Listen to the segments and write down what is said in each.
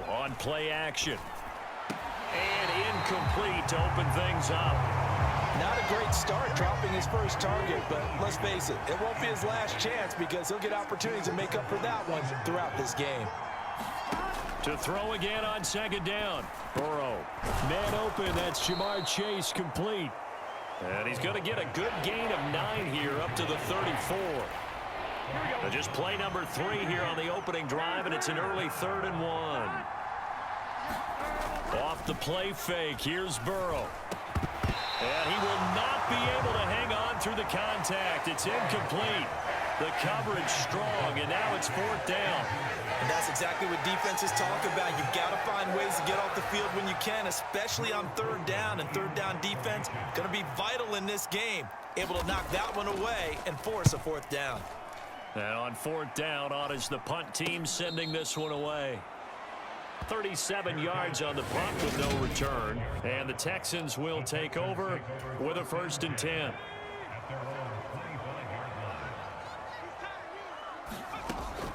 on play action. And incomplete to open things up. Not a great start dropping his first target, but let's face it, it won't be his last chance because he'll get opportunities to make up for that one throughout this game. To throw again on second down. Burrow. Man open, that's Jamar Chase complete. And he's going to get a good gain of 9 here up to the 34. Just play number 3 here on the opening drive, and it's an early 3rd and 1. Off the play fake, here's Burrow. And he will not be able to hang on through the contact. It's incomplete. The coverage strong, and now it's 4th down. And that's exactly what defenses talk about. You've got to find ways to get off the field when you can, especially on 3rd down. And 3rd down defense going to be vital in this game. Able to knock that one away and force a 4th down. And on 4th down, on is the punt team sending this one away. 37 yards on the punt with no return. And the Texans will take over with a 1st and 10.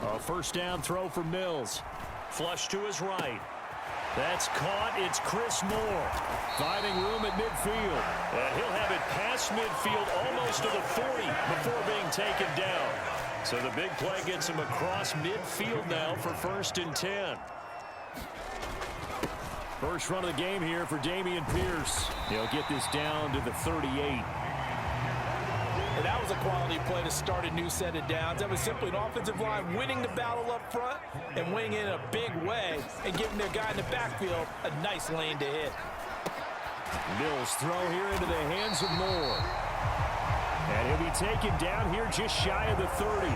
A 1st down throw for Mills. Flush to his right. That's caught. It's Chris Moore. Finding room at midfield. And he'll have it past midfield almost to the 40 before being taken down. So the big play gets him across midfield now for 1st and 10. First run of the game here for Dameon Pierce. He'll get this down to the 38. And that was a quality play to start a new set of downs. That was simply an offensive line winning the battle up front and winning in a big way and giving their guy in the backfield a nice lane to hit. Mills throw here into the hands of Moore. And he'll be taken down here just shy of the 30.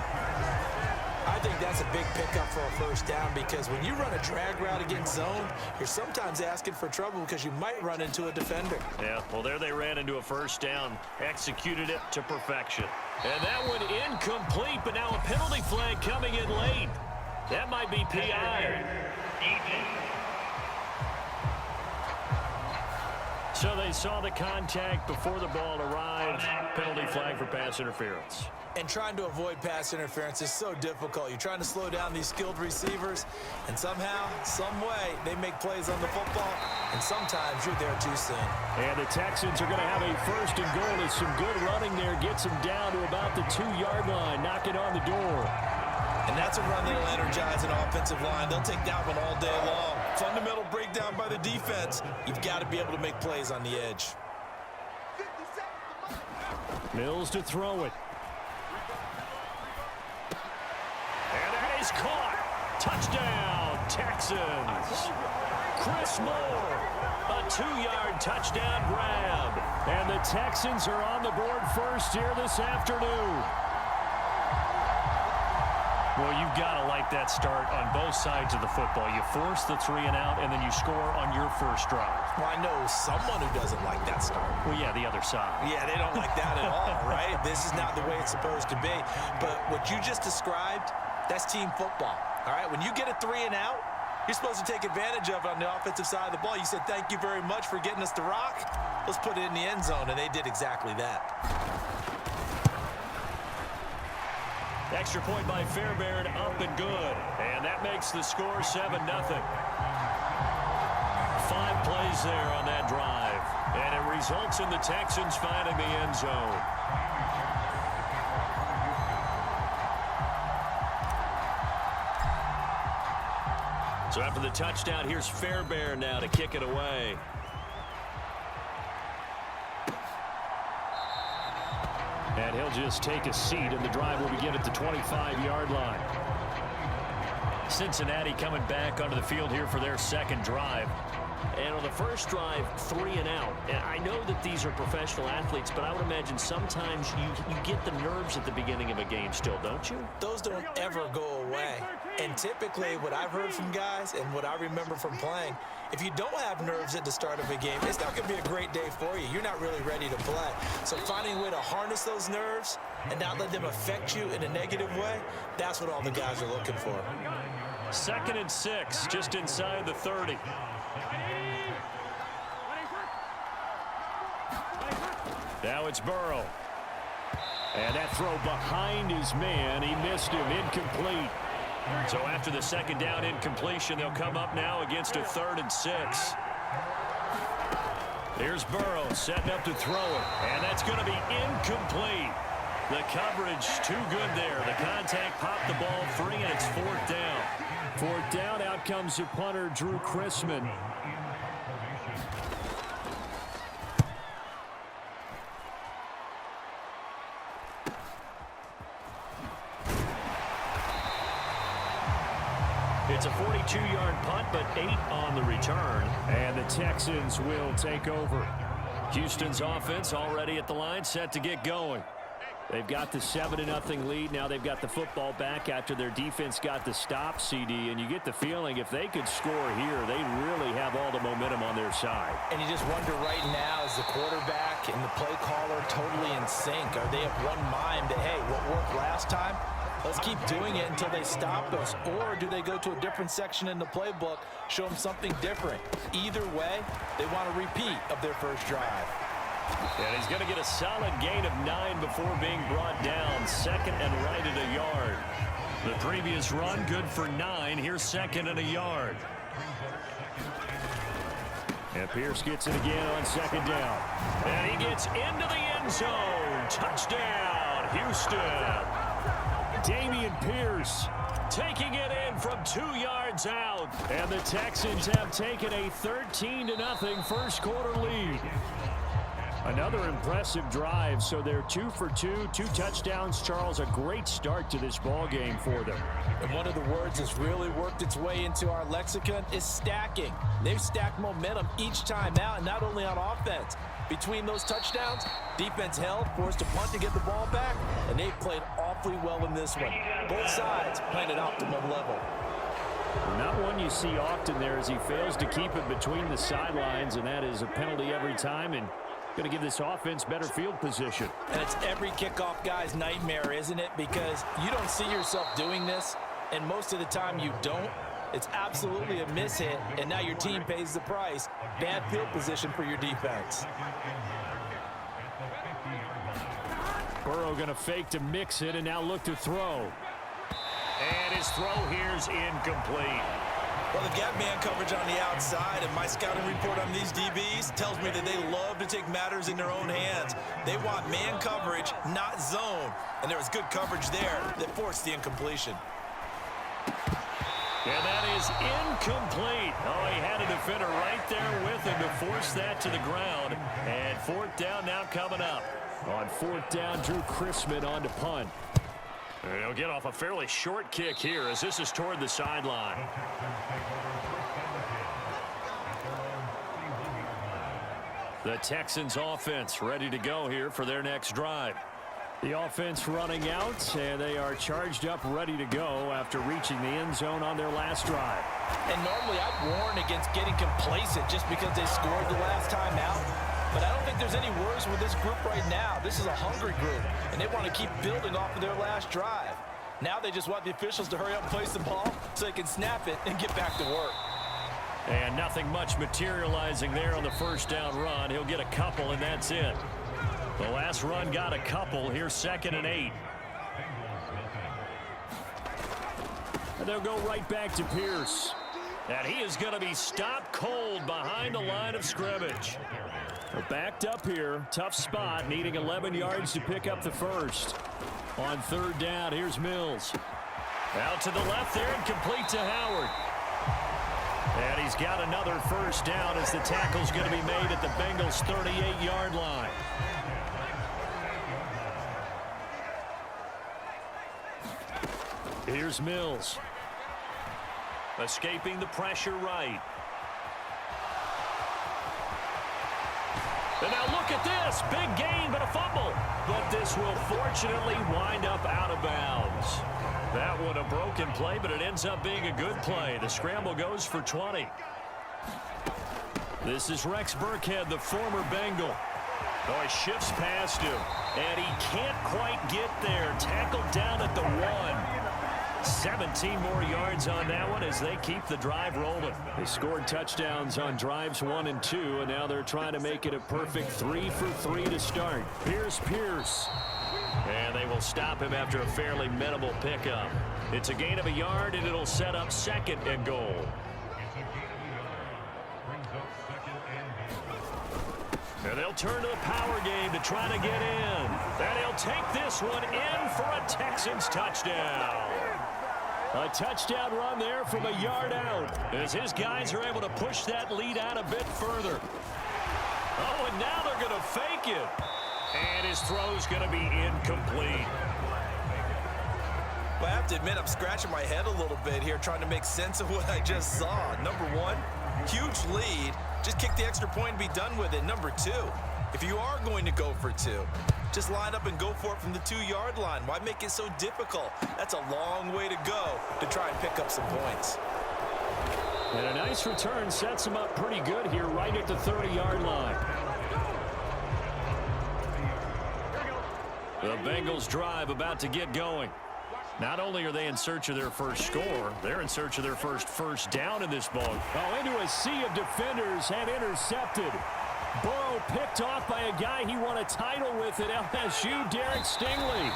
I think that's a big pickup for a 1st down because when you run a drag route against zone, you're sometimes asking for trouble because you might run into a defender. Yeah, well, there they ran into a 1st down, executed it to perfection. And that one incomplete, but now a penalty flag coming in late. That might be PI. So they saw the contact before the ball arrived. Penalty flag for pass interference. And trying to avoid pass interference is so difficult. You're trying to slow down these skilled receivers, and somehow, some way, they make plays on the football, and sometimes you're there too soon. And the Texans are going to have a 1st and goal. As some good running there gets them down to about the 2-yard line, knocking on the door. And that's a run that'll energize an offensive line. They'll take that one all day long. Fundamental breakdown by the defense. You've got to be able to make plays on the edge. Mills to throw it. And that is caught. Touchdown, Texans. Chris Moore, a 2-yard touchdown grab. And the Texans are on the board first here this afternoon. Well, you've got to like that start on both sides of the football. You force the 3 and out, and then you score on your first drive. Well, I know someone who doesn't like that start. Well, yeah, the other side. Yeah, they don't like that at all, right? This is not the way it's supposed to be. But what you just described, that's team football, all right? When you get a 3 and out, you're supposed to take advantage of it on the offensive side of the ball. You said, thank you very much for getting us the rock. Let's put it in the end zone, and they did exactly that. Extra point by Fairbairn, up and good. And that makes the score 7-0. 5 plays there on that drive. And it results in the Texans finding the end zone. So after the touchdown, here's Fairbairn now to kick it away. And he'll just take a seat, and the drive will begin at the 25-yard line. Cincinnati coming back onto the field here for their 2nd drive. And on the first drive, 3 and out. And I know that these are professional athletes, but I would imagine sometimes you get the nerves at the beginning of a game still, don't you? Those don't ever go away. And typically what I've heard from guys and what I remember from playing, if you don't have nerves at the start of a game, it's not going to be a great day for you. You're not really ready to play. So finding a way to harness those nerves and not let them affect you in a negative way, that's what all the guys are looking for. 2nd and 6, just inside the 30. Now it's Burrow. And that throw behind his man. He missed him. Incomplete. So after the second down incompletion, they'll come up now against a 3rd and 6. Here's Burrow setting up to throw it, and that's going to be incomplete. The coverage too good there. The contact popped the ball free, and it's 4th down. 4th down, out comes the punter, Drew Chrisman. It's a 42-yard punt, but 8 on the return. And the Texans will take over. Houston's offense already at the line, set to get going. They've got the 7-0 lead. Now they've got the football back after their defense got the stop, CD. And you get the feeling if they could score here, they really have all the momentum on their side. And you just wonder right now, is the quarterback and the play caller totally in sync? Are they of one mind that, hey, what worked last time? Let's keep doing it until they stop us. Or do they go to a different section in the playbook, show them something different? Either way, they want a repeat of their first drive. And he's going to get a solid gain of 9 before being brought down. 2nd and right at a yard. The previous run, good for 9. Here's 2nd and a yard. And Pierce gets it again on 2nd down. And he gets into the end zone. Touchdown, Houston. Dameon Pierce taking it in from 2 yards out. And the Texans have taken a 13-0 first quarter lead. Another impressive drive, so they're 2 for 2, 2 touchdowns. Charles, a great start to this ball game for them. And one of the words that's really worked its way into our lexicon is stacking. They've stacked momentum each time out, and not only on offense. Between those touchdowns, defense held, forced a punt to get the ball back, and they've played awfully well in this one. Both sides playing at optimum level. Not one you see often there as he fails to keep it between the sidelines, and that is a penalty every time, and going to give this offense better field position. And it's every kickoff guy's nightmare, isn't it? Because you don't see yourself doing this, and most of the time you don't. It's absolutely a mishit, and now your team pays the price. Bad field position for your defense. Burrow going to fake to mix it and now look to throw. And his throw here's incomplete. Well, they've got man coverage on the outside, and my scouting report on these DBs tells me that they love to take matters in their own hands. They want man coverage, not zone. And there was good coverage there that forced the incompletion. And that is incomplete. Oh, he had a defender right there with him to force that to the ground. And 4th down now coming up. On 4th down, Drew Chrisman on to punt. And he'll get off a fairly short kick here as this is toward the sideline. The Texans offense ready to go here for their next drive. The offense running out, and they are charged up, ready to go after reaching the end zone on their last drive. And normally I'd warn against getting complacent just because they scored the last time out. But I don't think there's any worries with this group right now. This is a hungry group, and they want to keep building off of their last drive. Now they just want the officials to hurry up and place the ball so they can snap it and get back to work. And nothing much materializing there on the first down run. He'll get a couple, and that's it. The last run got a couple. Here's 2nd and 8. And they'll go right back to Pierce. And he is going to be stopped cold behind the line of scrimmage. We're backed up here. Tough spot, needing 11 yards to pick up the first. On 3rd down, here's Mills. Out to the left there and complete to Howard. And he's got another first down as the tackle's going to be made at the Bengals' 38-yard line. Here's Mills. Escaping the pressure right. And now look at this. Big gain, but a fumble. But this will fortunately wind up out of bounds. That one a broken play, but it ends up being a good play. The scramble goes for 20. This is Rex Burkhead, the former Bengal. Oh, he shifts past him, and he can't quite get there. Tackled down at the 1. 17 more yards on that one as they keep the drive rolling. They scored touchdowns on drives 1 and 2, and now they're trying to make it a perfect 3 for 3 to start. Here's Pierce. And they will It'll stop him after a fairly minimal pickup. It's a gain of a yard, and it'll set up 2nd and goal. And they'll turn to the power game to try to get in. And he'll take this one in for a Texans touchdown. A touchdown run there from a yard out as his guys are able to push that lead out a bit further. Oh, and now they're going to fake it. And his throw's going to be incomplete. Well, I have to admit, I'm scratching my head a little bit here trying to make sense of what I just saw. Number one, huge lead. Just kick the extra point and be done with it. Number two, if you are going to go for two, just line up and go for it from the 2-yard line. Why make it so difficult? That's a long way to go to try and pick up some points. And a nice return sets him up pretty good here right at the 30-yard line. The Bengals drive about to get going. Not only are they in search of their first score, they're in search of their first down in this ball. Oh, into a sea of defenders and intercepted. Burrow picked off by a guy he won a title with at LSU, Derek Stingley.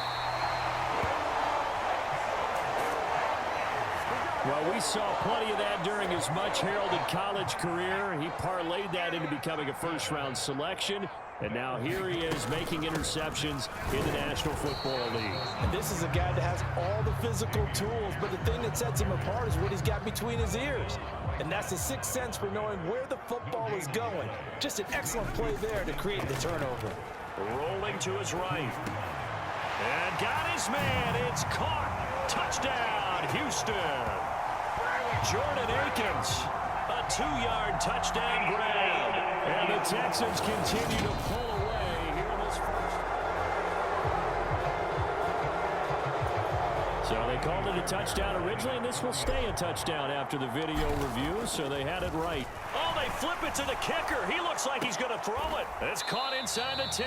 Well, we saw plenty of that during his much-heralded college career. He parlayed that into becoming a first-round selection. And now here he is making interceptions in the National Football League. And this is a guy that has all the physical tools, but the thing that sets him apart is what he's got between his ears. And that's the sixth sense for knowing where the football is going. Just an excellent play there to create the turnover. Rolling to his right. And got his man. It's caught. Touchdown, Houston. Jordan Akins. A 2-yard touchdown grab. And the Texans continue to pull away here in this first. So they called it a touchdown originally, and this will stay a touchdown after the video review, so they had it right. Oh, they flip it to the kicker. He looks like he's going to throw it. It's caught inside the 10.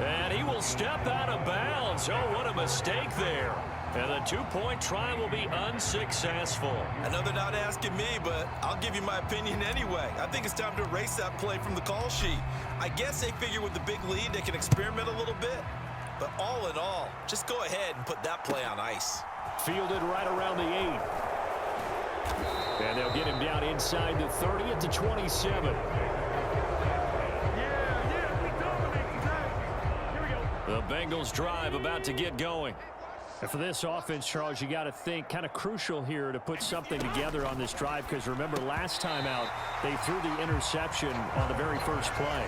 And he will step out of bounds. Oh, what a mistake there. And the 2-point try will be unsuccessful. I know they're not asking me, but I'll give you my opinion anyway. I think it's time to erase that play from the call sheet. I guess they figure with the big lead they can experiment a little bit. But all in all, just go ahead and put that play on ice. Fielded right around the 8. And they'll get him down inside the 30 at the 27. The Bengals drive about to get going. And for this offense, Charles, you got to think kind of crucial here to put something together on this drive, because remember last time out they threw the interception on the very first play.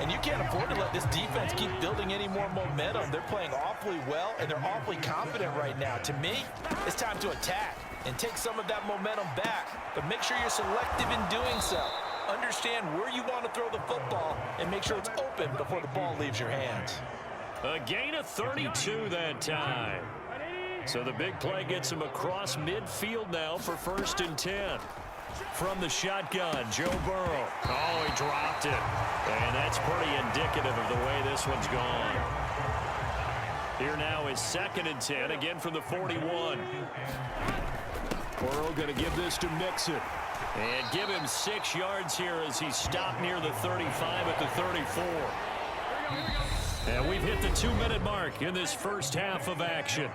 And you can't afford to let this defense keep building any more momentum. They're playing awfully well, and they're awfully confident right now. To me, it's time to attack and take some of that momentum back, but make sure you're selective in doing so. Understand where you want to throw the football and make sure it's open before the ball leaves your hands. A gain of 32 that time. So the big play gets him across midfield now for 1st and 10. From the shotgun, Joe Burrow. Oh, he dropped it. And that's pretty indicative of the way this one's gone. Here now is 2nd and 10, again from the 41. Burrow going to give this to Mixon. And give him 6 yards here as he stopped near the 35 at the 34. And we've hit the 2-minute mark in this first half of action.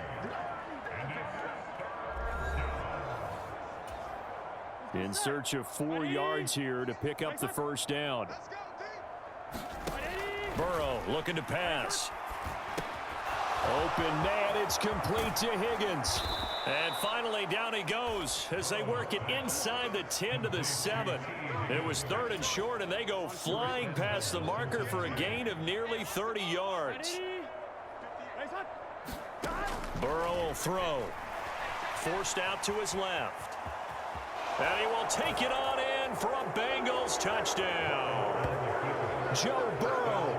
In search of 4 yards here to pick up the first down. Burrow looking to pass. Open man, it's complete to Higgins. And finally down he goes as they work it inside the 10 to the 7. It was 3rd and short, and they go flying past the marker for a gain of nearly 30 yards. Burrow will throw. Forced out to his left. And he will take it on in for a Bengals touchdown. Joe Burrow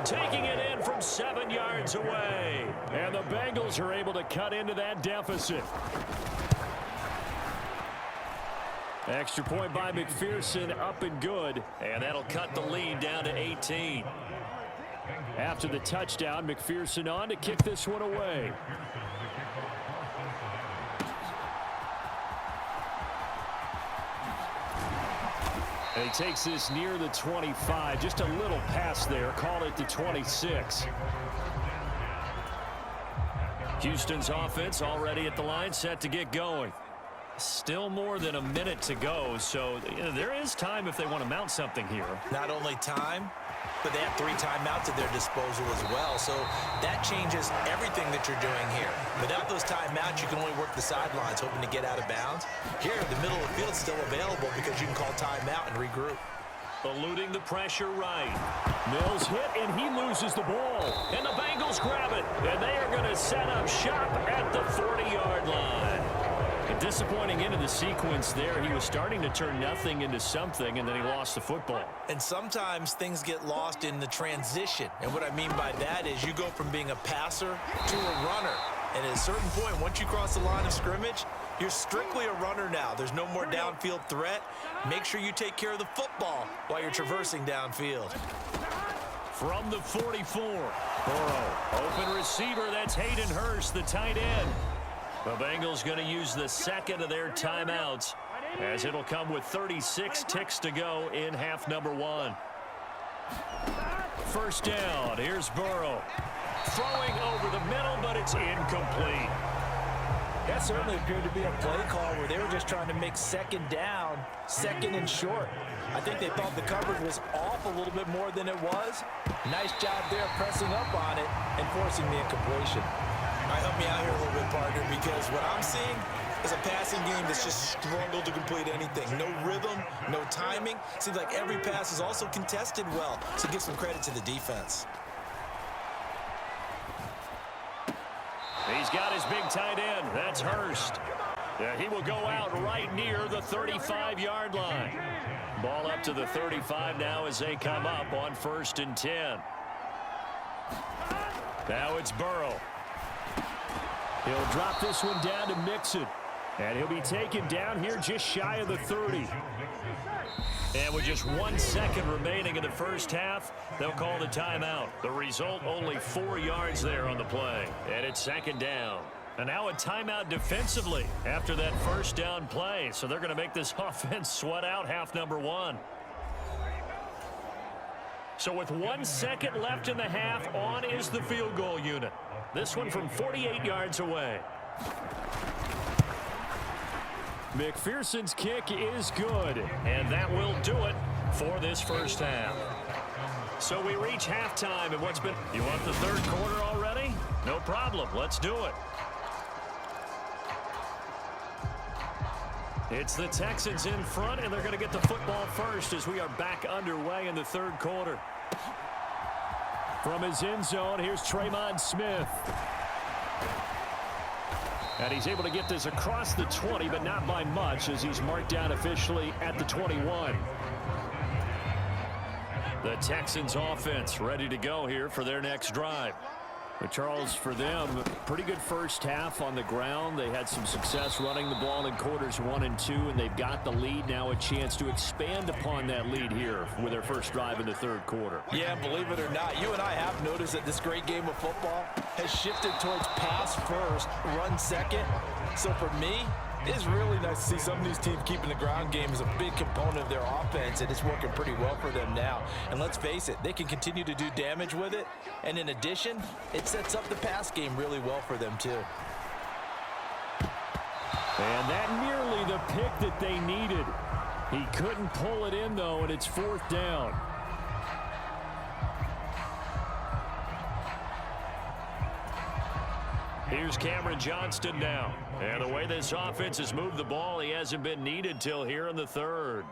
taking it in from 7 yards away. And the Bengals are able to cut into that deficit. Extra point by McPherson, up and good. And that'll cut the lead down to 18. After the touchdown, McPherson on to kick this one away. And he takes this near the 25. Just a little pass there. Call it the 26. Houston's offense already at the line, set to get going. Still more than a minute to go, so there is time if they want to mount something here. Not only time, but they have 3 timeouts at their disposal as well, so that changes everything that you're doing here. Without those timeouts, you can only work the sidelines, hoping to get out of bounds. Here, the middle of the field is still available because you can call timeout and regroup. Eluding the pressure right. Mills hit, and he loses the ball. And the Bengals grab it, and they are going to set up shop at the 40-yard line. A disappointing end of the sequence there. He was starting to turn nothing into something, and then he lost the football. And sometimes things get lost in the transition. And what I mean by that is you go from being a passer to a runner. And at a certain point, once you cross the line of scrimmage, you're strictly a runner now. There's no more downfield threat. Make sure you take care of the football while you're traversing downfield. From the 44, Burrow, open receiver. That's Hayden Hurst, the tight end. The Bengals going to use the second of their timeouts, as it'll come with 36 ticks to go in half number 1. First down. Here's Burrow. Throwing over the middle, but it's incomplete. That certainly appeared to be a play call where they were just trying to make second down, second and short. I think they thought the coverage was off a little bit more than it was. Nice job there pressing up on it and forcing the incompletion. All right, help me out here a little bit, partner, because what I'm seeing is a passing game that's just struggled to complete anything. No rhythm, no timing. Seems like every pass is also contested well, so give some credit to the defense. He's got his big tight end. That's Hurst. Yeah, he will go out right near the 35-yard line. Ball up to the 35 now as they come up on 1st and 10. Now it's Burrow. He'll drop this one down to Mixon. And he'll be taken down here just shy of the 30. And with just 1 second remaining in the first half, they'll call the timeout. The result, only 4 yards there on the play. And it's 2nd down. And now a timeout defensively after that first down play. So they're going to make this offense sweat out half number 1. So with 1 second left in the half, on is the field goal unit. This one from 48 yards away. McPherson's kick is good, and that will do it for this first half. So we reach halftime, and what's been... You want the third quarter already? No problem. Let's do it. It's the Texans in front, and they're going to get the football first as we are back underway in the third quarter. From his end zone, here's Tremon Smith. And he's able to get this across the 20, but not by much, as he's marked down officially at the 21. The Texans offense ready to go here for their next drive. But Charles, for them, pretty good first half on the ground. They had some success running the ball in quarters 1 and 2, and they've got the lead. Now a chance to expand upon that lead here with their first drive in the third quarter. Yeah, believe it or not, you and I have noticed that this great game of football has shifted towards pass first, run second. So for me, it's really nice to see some of these teams keeping the ground game as a big component of their offense, and it's working pretty well for them now. And let's face it, they can continue to do damage with it. And in addition, it sets up the pass game really well for them too. And that nearly the pick that they needed. He couldn't pull it in, though, and it's 4th down. Here's Cameron Johnston now. And the way this offense has moved the ball, he hasn't been needed till here in the third.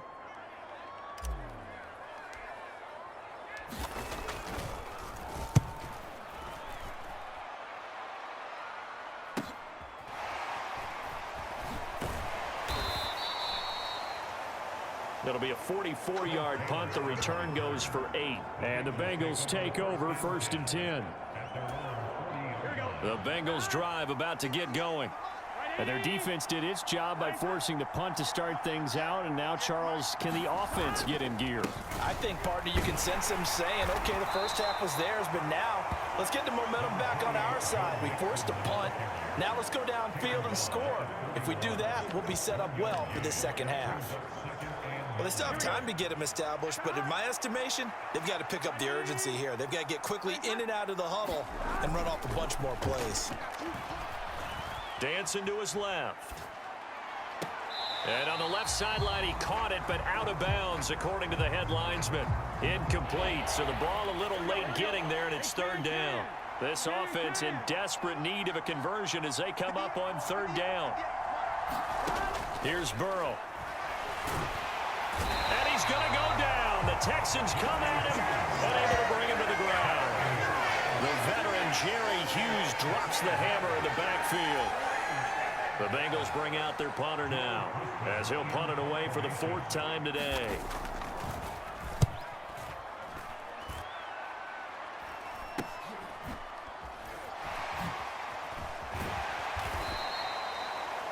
It'll be a 44-yard punt. The return goes for 8. And the Bengals take over 1st and 10. The Bengals drive about to get going. And their defense did its job by forcing the punt to start things out. And now, Charles, can the offense get in gear? I think, partner, you can sense them saying, okay, the first half was theirs, but now let's get the momentum back on our side. We forced a punt. Now let's go downfield and score. If we do that, we'll be set up well for this second half. Well, they still have time to get him established, but in my estimation, they've got to pick up the urgency here. They've got to get quickly in and out of the huddle and run off a bunch more plays. Dancing to his left. And on the left sideline, he caught it, but out of bounds, according to the head linesman. Incomplete, so the ball a little late getting there, and it's third down. This offense in desperate need of a conversion as they come up on third down. Here's Burrow. And he's going to go down. The Texans come at him, unable to bring him to the ground. The veteran Jerry Hughes drops the hammer in the backfield. The Bengals bring out their punter now, as he'll punt it away for the fourth time today.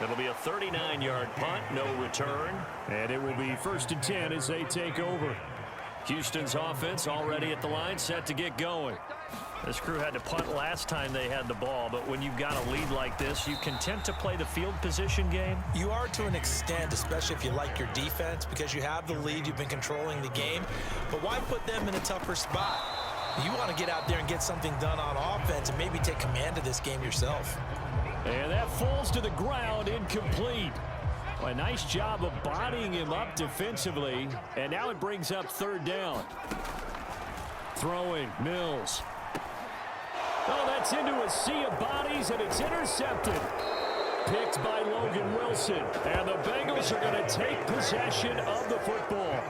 It'll be a 39-yard punt, no return. And it will be 1st and 10 as they take over. Houston's offense already at the line, set to get going. This crew had to punt last time they had the ball, but when you've got a lead like this, you content to play the field position game? You are to an extent, especially if you like your defense, because you have the lead, you've been controlling the game. But why put them in a tougher spot? You want to get out there and get something done on offense and maybe take command of this game yourself. And that falls to the ground, incomplete. A nice job of bodying him up defensively, and now it brings up third down. Throwing, Mills. Oh, that's into a sea of bodies, and it's intercepted. Picked by Logan Wilson, and the Bengals are going to take possession of the football.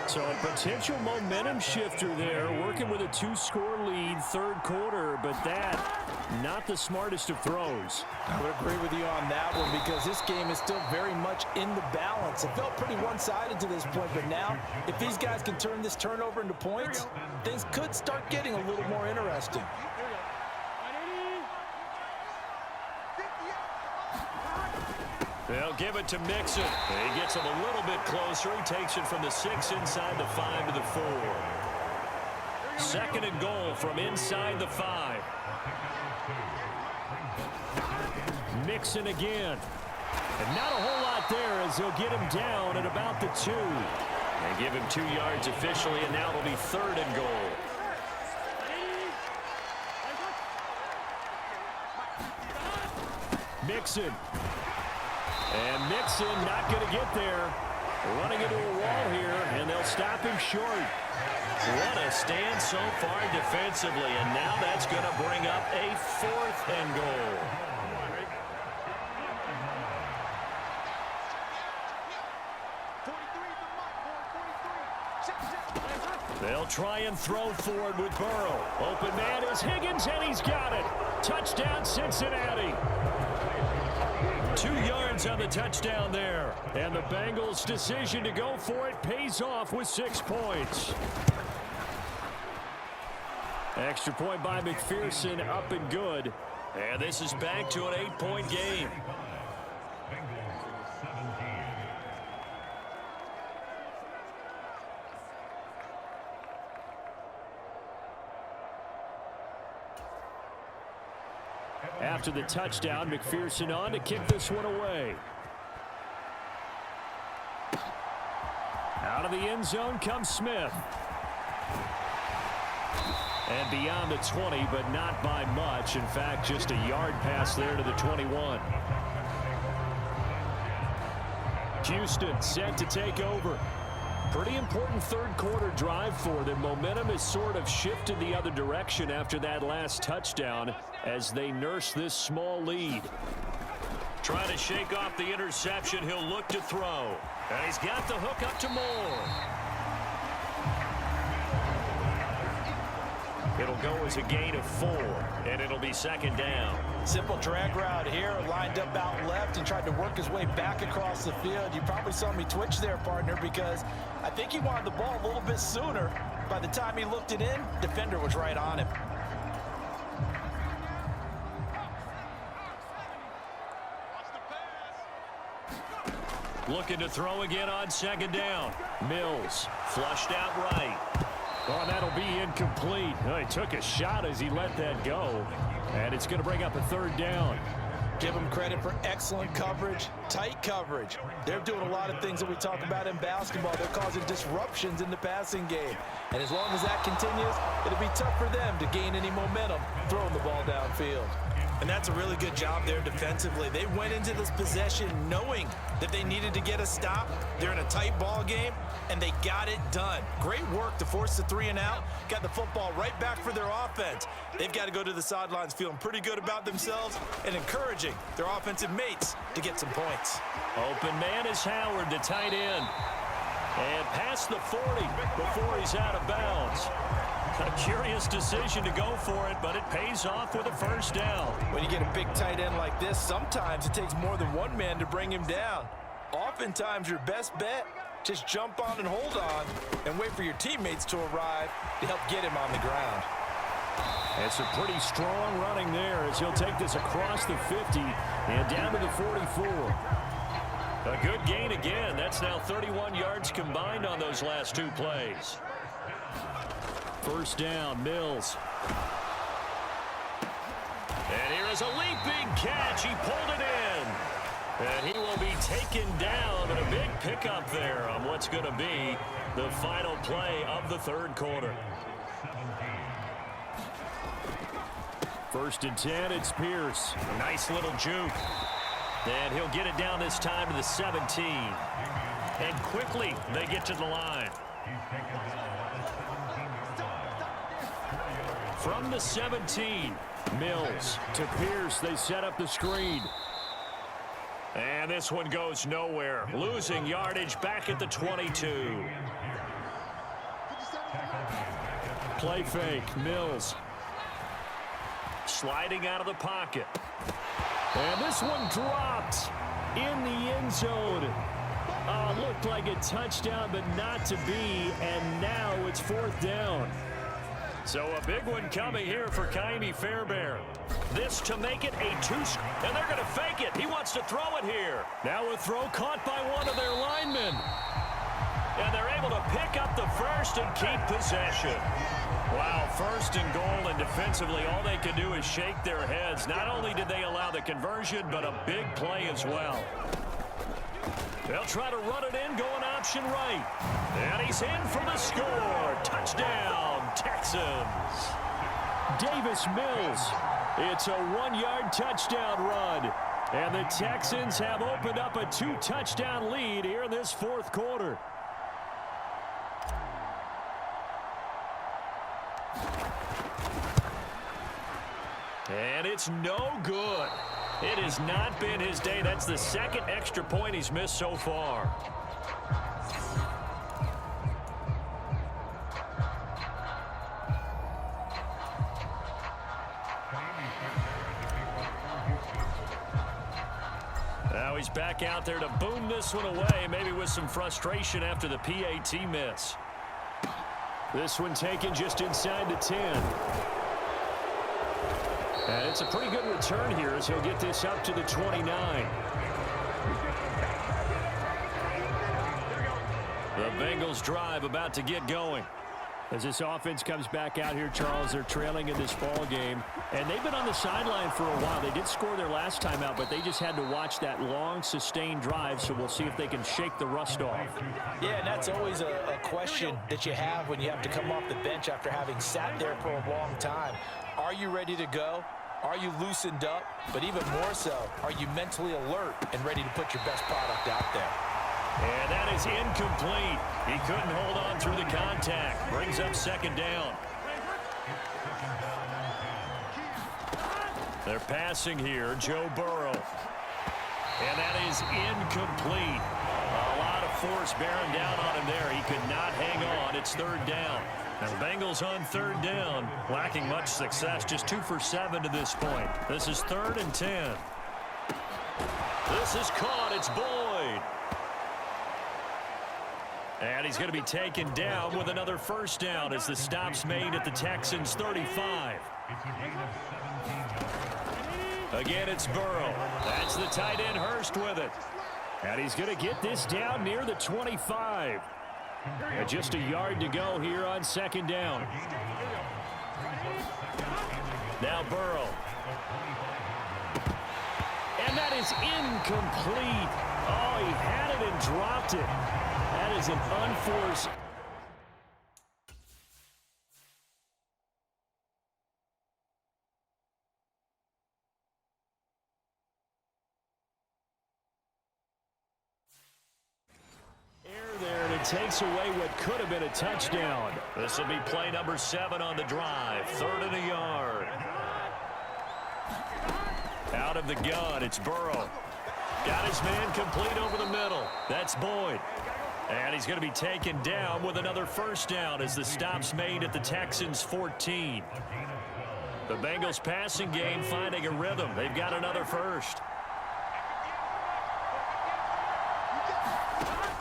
So a potential momentum shifter there, working with a 2-score lead, third quarter, but that not the smartest of throws. I would agree with you on that one because this game is still very much in the balance. It felt pretty one-sided to this point, but now if these guys can turn this turnover into points, things could start getting a little more interesting. They'll give it to Mixon. He gets him a little bit closer. He takes it from the 6 inside the 5 to the 4. 2nd and goal from inside the 5. Mixon again. And not a whole lot there as they'll get him down at about the 2. They give him 2 yards officially, and now it'll be 3rd and goal. Mixon. And Mixon not going to get there. Running into a wall here, and they'll stop him short. What a stand so far defensively, and now that's going to bring up a 4th and goal. They'll try and throw forward with Burrow. Open man is Higgins, and he's got it. Touchdown, Cincinnati. 2 yards on the touchdown there. And the Bengals' decision to go for it pays off with 6 points. Extra point by McPherson, up and good. And this is back to an 8-point game. After the touchdown, McPherson on to kick this one away. Out of the end zone comes Smith. And beyond the 20, but not by much. In fact, just a yard pass there to the 21. Houston set to take over. Pretty important third quarter drive for them. Momentum has sort of shifted the other direction after that last touchdown as they nurse this small lead. Trying to shake off the interception, he'll look to throw. And he's got the hook up to Moore. It'll go as a gain of 4, and it'll be 2nd down. Simple drag route here, lined up out left and tried to work his way back across the field. You probably saw me twitch there, partner, because I think he wanted the ball a little bit sooner. By the time he looked it in, defender was right on him. Looking to throw again on 2nd down. Mills flushed out right. Oh, that'll be incomplete. Oh, he took a shot as he let that go. And it's going to bring up a 3rd down. Give them credit for excellent coverage, tight coverage. They're doing a lot of things that we talk about in basketball. They're causing disruptions in the passing game. And as long as that continues, it'll be tough for them to gain any momentum throwing the ball downfield. And that's a really good job there defensively. They went into this possession knowing that they needed to get a stop. They're in a tight ball game, and they got it done. Great work to force the 3 and out. Got the football right back for their offense. They've got to go to the sidelines feeling pretty good about themselves and encouraging their offensive mates to get some points. Open man is Howard, the tight end. And past the 40 before he's out of bounds. A curious decision to go for it, but it pays off with a first down. When you get a big tight end like this, sometimes it takes more than one man to bring him down. Oftentimes, your best bet, just jump on and hold on and wait for your teammates to arrive to help get him on the ground. It's a pretty strong running there as he'll take this across the 50 and down to the 44. A good gain again. That's now 31 yards combined on those last 2 plays. First down, Mills. And here is a leaping catch. He pulled it in. And he will be taken down, but a big pickup there on what's going to be the final play of the 3rd quarter. First and 10, it's Pierce. A nice little juke. And he'll get it down this time to the 17. And quickly they get to the line. From the 17, Mills to Pierce. They set up the screen. And this one goes nowhere. Losing yardage back at the 22. Play fake. Mills. Sliding out of the pocket. And this one dropped in the end zone. Looked like a touchdown, but not to be. And now it's 4th down. So a big one coming here for Kaimi Fairbairn. This to make it a 2, and they're going to fake it. He wants to throw it here. Now a throw caught by one of their linemen. And they're able to pick up the first and keep possession. Wow, 1st and goal, and defensively all they could do is shake their heads. Not only did they allow the conversion, but a big play as well. They'll try to run it in, going option right. And he's in for the score. Touchdown, Texans. Davis Mills. It's a 1-yard touchdown run. And the Texans have opened up a 2-touchdown lead here in this 4th quarter. And it's no good. It has not been his day. That's the 2nd extra point he's missed so far. Now he's back out there to boom this one away, maybe with some frustration after the PAT miss. This one taken just inside the 10. And it's a pretty good return here as he'll get this up to the 29. The Bengals drive about to get going. As this offense comes back out here, Charles, they're trailing in this ball game. And they've been on the sideline for a while. They did score their last time out, but they just had to watch that long, sustained drive, so we'll see if they can shake the rust off. Yeah, and that's always a question that you have when you have to come off the bench after having sat there for a long time. Are you ready to go? Are you loosened up? But even more so, are you mentally alert and ready to put your best product out there? And that is incomplete. He couldn't hold on through the contact. Brings up 2nd down. They're passing here, Joe Burrow. And that is incomplete. A lot of force bearing down on him there. He could not hang on. It's 3rd down. And the Bengals on 3rd down, lacking much success, just 2 for 7 to this point. This is 3rd and 10. This is caught. It's Boyd. And he's going to be taken down with another first down as the stop's made at the Texans' 35. Again, it's Burrow. That's the tight end Hurst with it. And he's going to get this down near the 25. And just a yard to go here on 2nd down. Now Burrow. is incomplete. Oh, he had it and dropped it. That is an unforced. There, and it takes away what could have been a touchdown. This will be play number 7 on the drive. 3rd and a yard. Out of the gun, it's Burrow. Got his man complete over the middle. That's Boyd. And he's going to be taken down with another first down as the stop's made at the Texans' 14. The Bengals passing game finding a rhythm. They've got another first.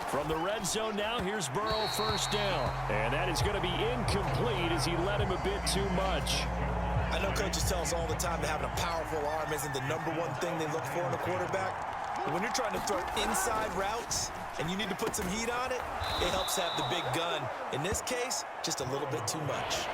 From the red zone now, here's Burrow, first down. And that is going to be incomplete as he led him a bit too much. I know coaches tell us all the time that having a powerful arm isn't the #1 thing they look for in a quarterback. But when you're trying to throw inside routes and you need to put some heat on it, it helps have the big gun. In this case, just a little bit too much.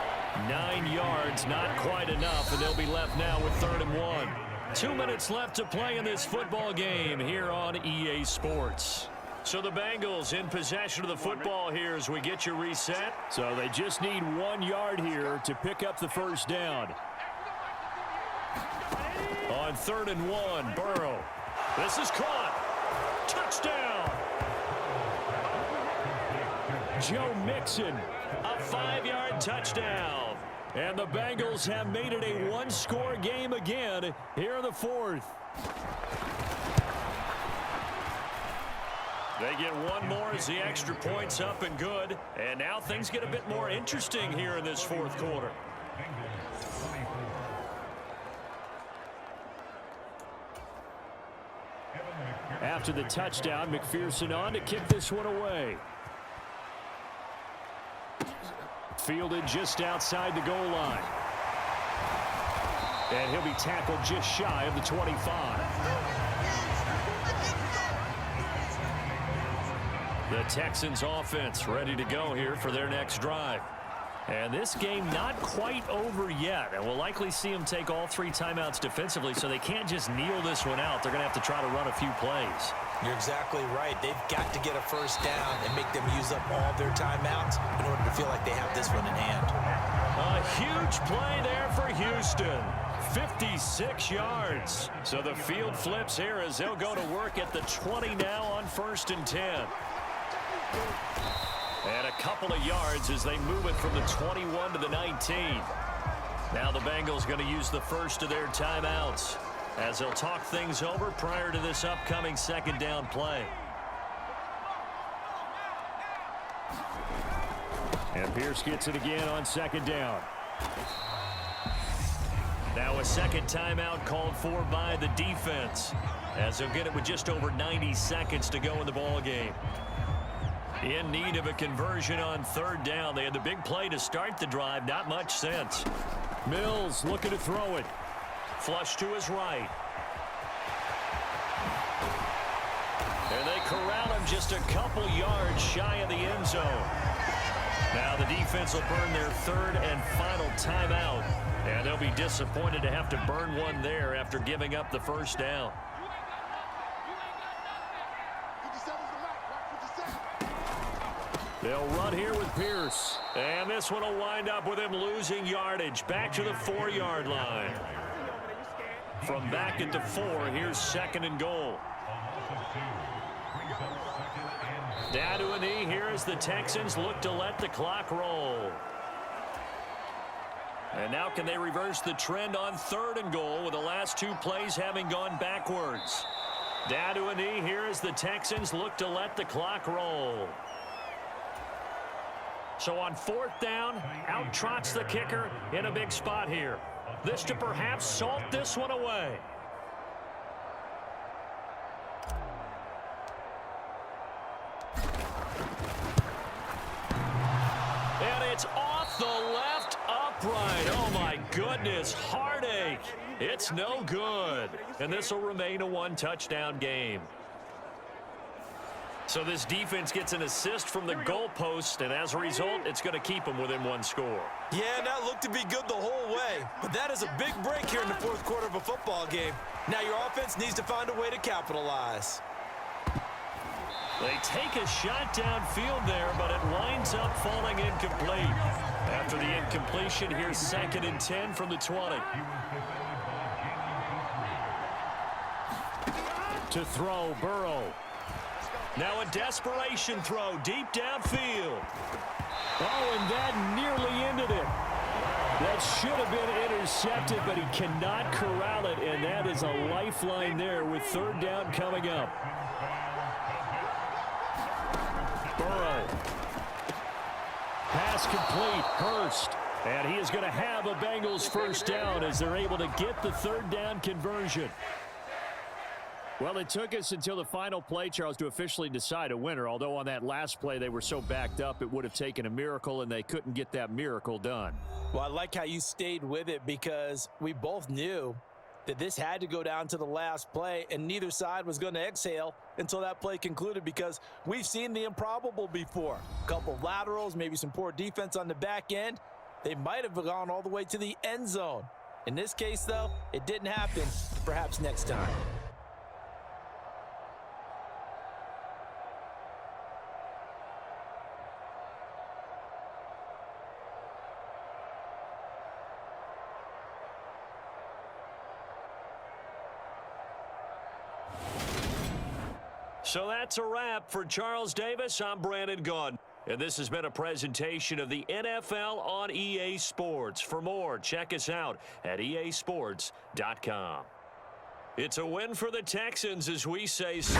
9 yards, not quite enough, and they'll be left now with 3rd and 1. 2 minutes left to play in this football game here on EA Sports. So the Bengals in possession of the football here as we get you reset. So they just need 1 yard here to pick up the first down. On 3rd and 1, Burrow. This is caught. Touchdown. Joe Mixon, a 5-yard touchdown. And the Bengals have made it a one-score game again here in the 4th. They get one more as the extra point's up and good. And now things get a bit more interesting here in this 4th quarter. After the touchdown, McPherson on to kick this one away. Fielded just outside the goal line. And he'll be tackled just shy of the 25. The Texans offense ready to go here for their next drive. And this game not quite over yet. And we'll likely see them take all 3 timeouts defensively, so they can't just kneel this one out. They're going to have to try to run a few plays. You're exactly right. They've got to get a first down and make them use up all their timeouts in order to feel like they have this one in hand. A huge play there for Houston. 56 yards. So the field flips here as they'll go to work at the 20 now on 1st and 10. And a couple of yards as they move it from the 21 to the 19. Now the Bengals going to use the first of their timeouts as they'll talk things over prior to this upcoming 2nd down play. And Pierce gets it again on 2nd down. Now a 2nd timeout called for by the defense as they'll get it with just over 90 seconds to go in the ball game. In need of a conversion on 3rd down. They had the big play to start the drive. Not much sense. Mills looking to throw it. Flush to his right. And they corral him just a couple yards shy of the end zone. Now the defense will burn their 3rd and final timeout. And they'll be disappointed to have to burn one there after giving up the first down. They'll run here with Pierce. And this one will wind up with him losing yardage. Back to the 4-yard line. From back at the 4, here's 2nd and goal. Down to a knee here as the Texans look to let the clock roll. And now can they reverse the trend on 3rd and goal with the last 2 plays having gone backwards. Down to a knee here as the Texans look to let the clock roll. So on 4th down, out trots the kicker in a big spot here. This to perhaps salt this one away. And it's off the left upright. Oh my goodness, heartache. It's no good. And this will remain a 1-touchdown game. So this defense gets an assist from the goalpost, and as a result, it's going to keep them within one score. Yeah, and that looked to be good the whole way. But that is a big break here in the fourth quarter of a football game. Now your offense needs to find a way to capitalize. They take a shot downfield there, but it winds up falling incomplete. After the incompletion, here's 2nd and 10 from the 20. To throw, Burrow. Now a desperation throw deep downfield. Oh, and that nearly ended it. That should have been intercepted, but he cannot corral it, and that is a lifeline there with 3rd down coming up. Burrow. Pass complete. Hurst. And he is going to have a Bengals 1st down as they're able to get the 3rd down conversion. Well, it took us until the final play, Charles, to officially decide a winner. Although on that last play they were so backed up, it would have taken a miracle, and they couldn't get that miracle done. Well, I like how you stayed with it because we both knew that this had to go down to the last play, and neither side was going to exhale until that play concluded because we've seen the improbable before. A couple of laterals, maybe some poor defense on the back end. They might have gone all the way to the end zone. In this case, though, it didn't happen. Perhaps next time. So that's a wrap. For Charles Davis, I'm Brandon Gaudin. And this has been a presentation of the NFL on EA Sports. For more, check us out at easports.com. It's a win for the Texans, as we say so.